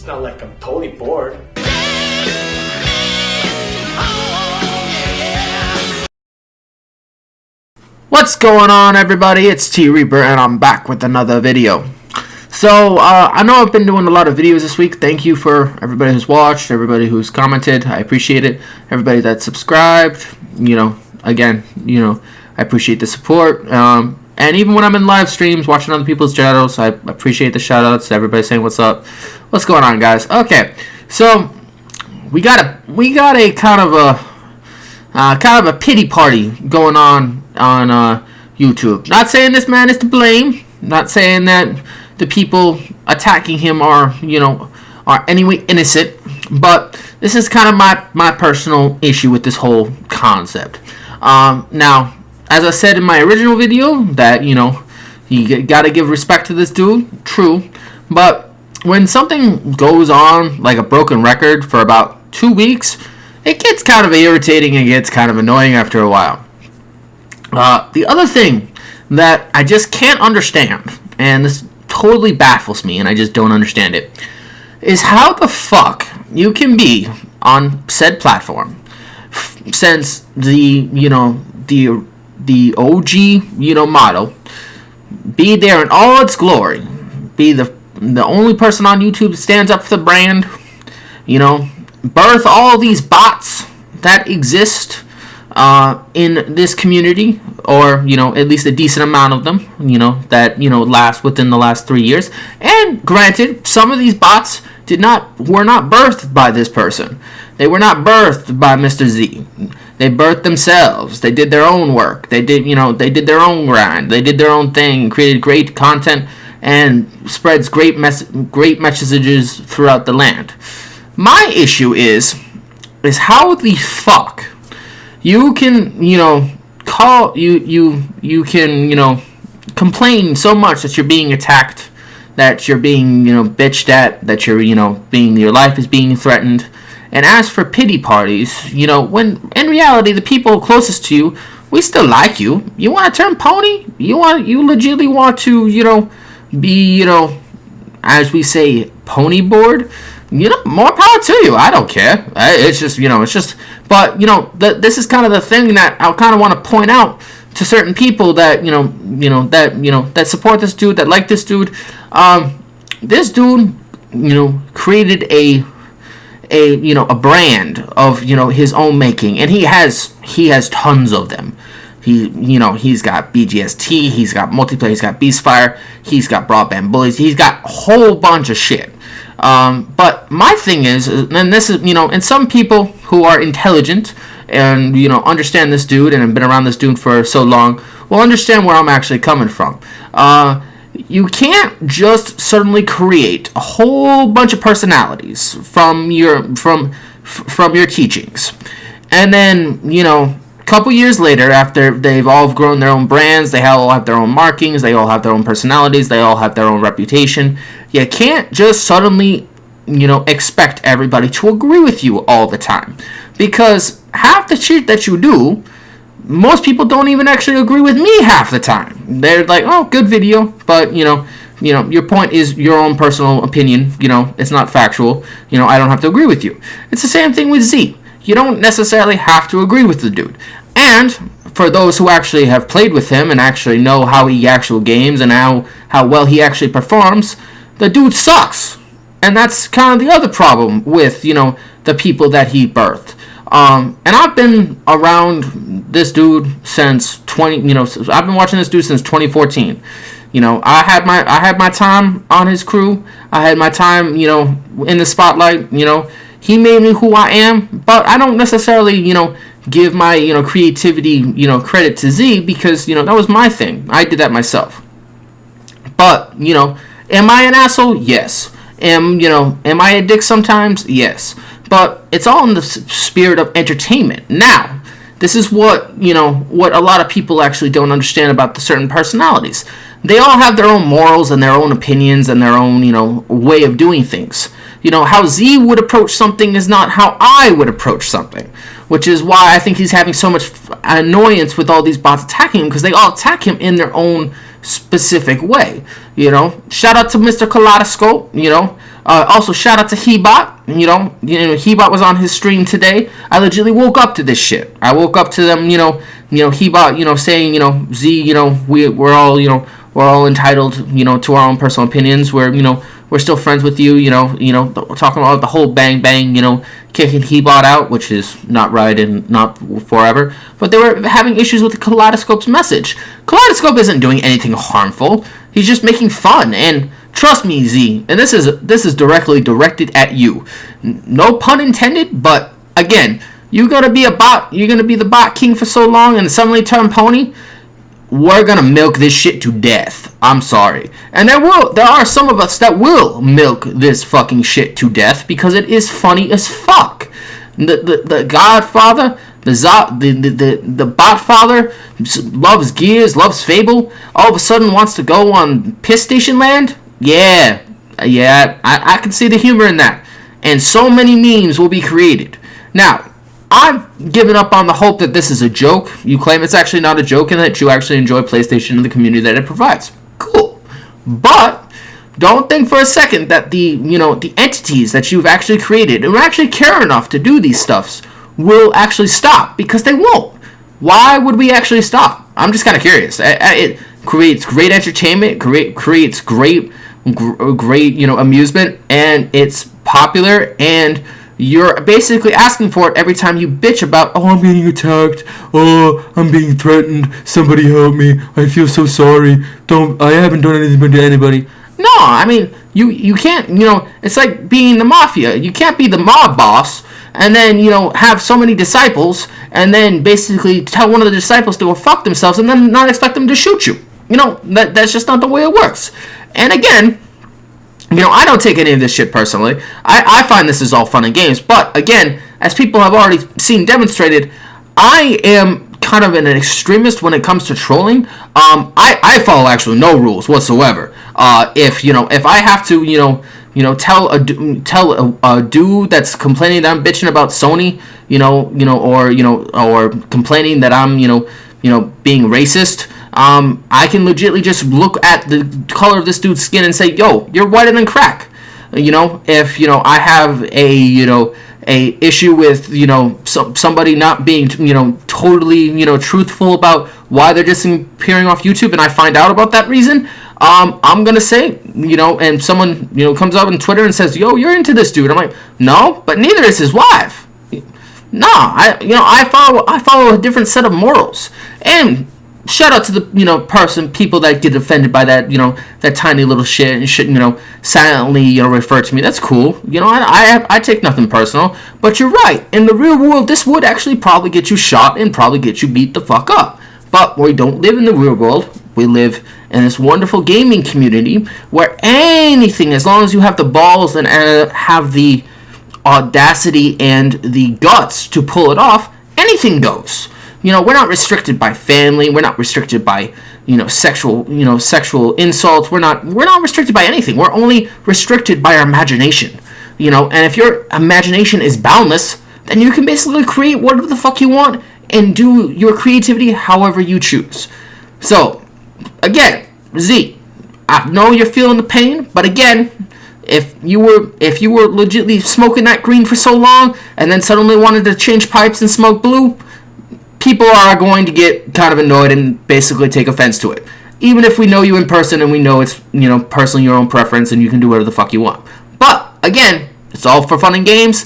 not like I'm totally bored. What's going on, everybody? It's T Reaper, and I'm back with another video. So, I know I've been doing a lot of videos this week. Thank you for everybody who's watched, everybody who's commented. I appreciate it. Everybody that's subscribed, again, I appreciate the support. And even when I'm in live streams, watching other people's channels, I appreciate the shout-outs. Everybody saying what's up. What's going on, guys? Okay, so we got a kind of a pity party going on YouTube. Not saying this man is to blame. Not saying that the people attacking him are anyway innocent. But this is kind of my personal issue with this whole concept. Now, as I said in my original video, that you gotta give respect to this dude. True, but when something goes on like a broken record for about 2 weeks, it gets kind of irritating and gets kind of annoying after a while. The other thing that I just can't understand, and this totally baffles me and I just don't understand it, is how the fuck you can be on said platform since the OG model, be there in all its glory, be the only person on YouTube that stands up for the brand, birth all these bots that exist in this community, or at least a decent amount of them, that last within the last 3 years. And granted, some of these bots were not birthed by this person. They were not birthed by Mr. Z. They birthed themselves. They did their own work. They did their own grind. They did their own thing, created great content, and spreads great messages throughout the land. My issue is how the fuck you can complain so much that you're being attacked, that you're being bitched at, that you're your life is being threatened, and ask for pity parties, when in reality the people closest to you, we still like you. You want to turn pony? You legitimately want to be as we say, pony board? More power to you. I don't care. It's just but this is kind of the thing that I kind of want to point out to certain people that that support this dude, that like this dude. This dude created a brand of his own making, and he has tons of them. He's got BGST, he's got multiplayer, he's got Beastfire, he's got Broadband Bullies, he's got a whole bunch of shit. But my thing is, and this is, and some people who are intelligent and, understand this dude and have been around this dude for so long will understand where I'm actually coming from. You can't just suddenly create a whole bunch of personalities from your teachings, and then, couple years later, after they've all grown their own brands, they all have their own markings, they all have their own personalities, they all have their own reputation. You can't just suddenly, expect everybody to agree with you all the time, because half the shit that you do, most people don't even actually agree with me half the time. They're like, oh, good video, but your point is your own personal opinion. It's not factual. I don't have to agree with you. It's the same thing with Z. You don't necessarily have to agree with the dude. And for those who actually have played with him and actually know how he actually games and how well he actually performs, the dude sucks. And that's kind of the other problem with, the people that he birthed. And I've been around this dude since I've been watching this dude since 2014. I had my time on his crew. I had my time, in the spotlight. He made me who I am, but I don't necessarily, give my, creativity, credit to Z, because, that was my thing. I did that myself. But, am I an asshole? Yes. Am I a dick sometimes? Yes. But it's all in the spirit of entertainment. Now, this is what a lot of people actually don't understand about the certain personalities. They all have their own morals and their own opinions and their own, way of doing things. How Z would approach something is not how I would approach something, which is why I think he's having so much annoyance with all these bots attacking him, because they all attack him in their own specific way. Shout out to Mr. Kaleidoscope, Also, shout out to Hebot. Hebot was on his stream today. I legitimately woke up to this shit. I woke up to them, Hebot, saying, Z, we're all entitled, to our own personal opinions. We're still friends with you, talking about the whole bang bang, kicking Hebot out, which is not right and not forever. But they were having issues with the Kaleidoscope's message. Kaleidoscope isn't doing anything harmful. He's just making fun. And trust me, Z, and this is directly directed at you. No pun intended, but again, you're gonna be a bot. You're gonna be the bot king for so long, and suddenly turn pony. We're gonna milk this shit to death. I'm sorry. And there are some of us that will milk this fucking shit to death because it is funny as fuck. The Godfather, the Botfather loves Gears, loves Fable, all of a sudden wants to go on Piss Station Land? Yeah, I can see the humor in that. And so many memes will be created. Now, I've given up on the hope that this is a joke. You claim it's actually not a joke and that you actually enjoy PlayStation and the community that it provides. Cool. But don't think for a second that the entities that you've actually created and actually care enough to do these stuffs will actually stop, because they won't. Why would we actually stop? I'm just kind of curious. It creates great entertainment, creates great amusement, and it's popular, and you're basically asking for it every time you bitch about, oh, I'm being attacked, oh, I'm being threatened, somebody help me, I feel so sorry, I haven't done anything to anybody. No, I mean, you can't, it's like being the mafia. You can't be the mob boss and then, have so many disciples and then basically tell one of the disciples to go fuck themselves and then not expect them to shoot you. That's just not the way it works. And again, I don't take any of this shit personally. I find this is all fun and games. But again, as people have already seen demonstrated, I am kind of an extremist when it comes to trolling. I follow actually no rules whatsoever. If I have to tell a dude that's complaining that I'm bitching about Sony, or complaining that I'm being racist, I can legitimately just look at the color of this dude's skin and say, yo, you're whiter than crack. If I have a issue with somebody not being totally truthful about why they're disappearing off YouTube, and I find out about that reason, I'm gonna say, and someone comes up on Twitter and says, yo, you're into this dude. I'm like, no, but neither is his wife. Nah, I follow a different set of morals. And shout out to the people that get offended by that that tiny little shit and should silently refer to me. That's cool. I take nothing personal. But you're right. In the real world, this would actually probably get you shot and probably get you beat the fuck up. But we don't live in the real world. We live in this wonderful gaming community where anything, as long as you have the balls and have the audacity and the guts to pull it off, anything goes. We're not restricted by family. We're not restricted by, sexual insults. We're not restricted by anything. We're only restricted by our imagination. And if your imagination is boundless, then you can basically create whatever the fuck you want and do your creativity however you choose. So, again, Z, I know you're feeling the pain, but again, if you were legitimately smoking that green for so long and then suddenly wanted to change pipes and smoke blue, people are going to get kind of annoyed and basically take offense to it. Even if we know you in person and we know it's, personally your own preference and you can do whatever the fuck you want. But, again, it's all for fun and games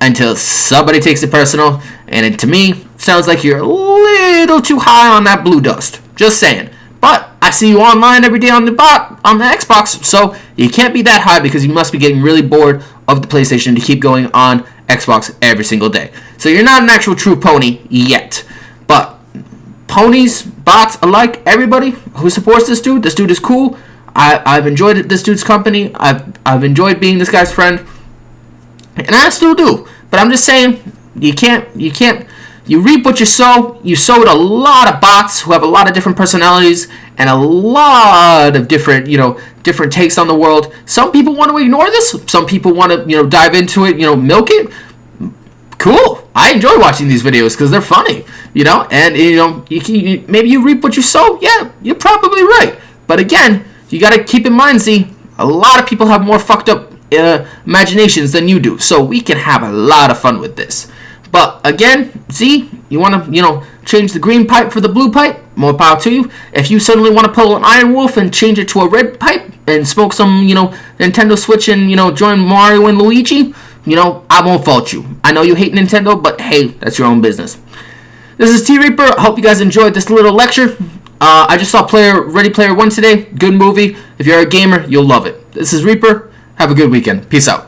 until somebody takes it personal. And to me, it sounds like you're a little too high on that blue dust. Just saying. But I see you online every day on the Xbox, so you can't be that high because you must be getting really bored of the PlayStation to keep going on Xbox every single day. So you're not an actual true pony yet. But ponies, bots alike, everybody who supports this dude is cool. I've enjoyed this dude's company. I've enjoyed being this guy's friend. And I still do. But I'm just saying, you reap what you sow. You sowed a lot of bots who have a lot of different personalities and a lot of different, different takes on the world. Some people want to ignore this. Some people want to, dive into it, milk it. Cool. I enjoy watching these videos because they're funny, and, maybe you reap what you sow. Yeah, you're probably right. But again, you got to keep in mind, Z, a lot of people have more fucked up imaginations than you do, so we can have a lot of fun with this. But again, Z, you want to, change the green pipe for the blue pipe? More power to you. If you suddenly want to pull an Iron Wolf and change it to a red pipe and smoke some, Nintendo Switch and, join Mario and Luigi, I won't fault you. I know you hate Nintendo, but hey, that's your own business. This is T Reaper. I hope you guys enjoyed this little lecture. I just saw Ready Player One today. Good movie. If you're a gamer, you'll love it. This is Reaper. Have a good weekend. Peace out.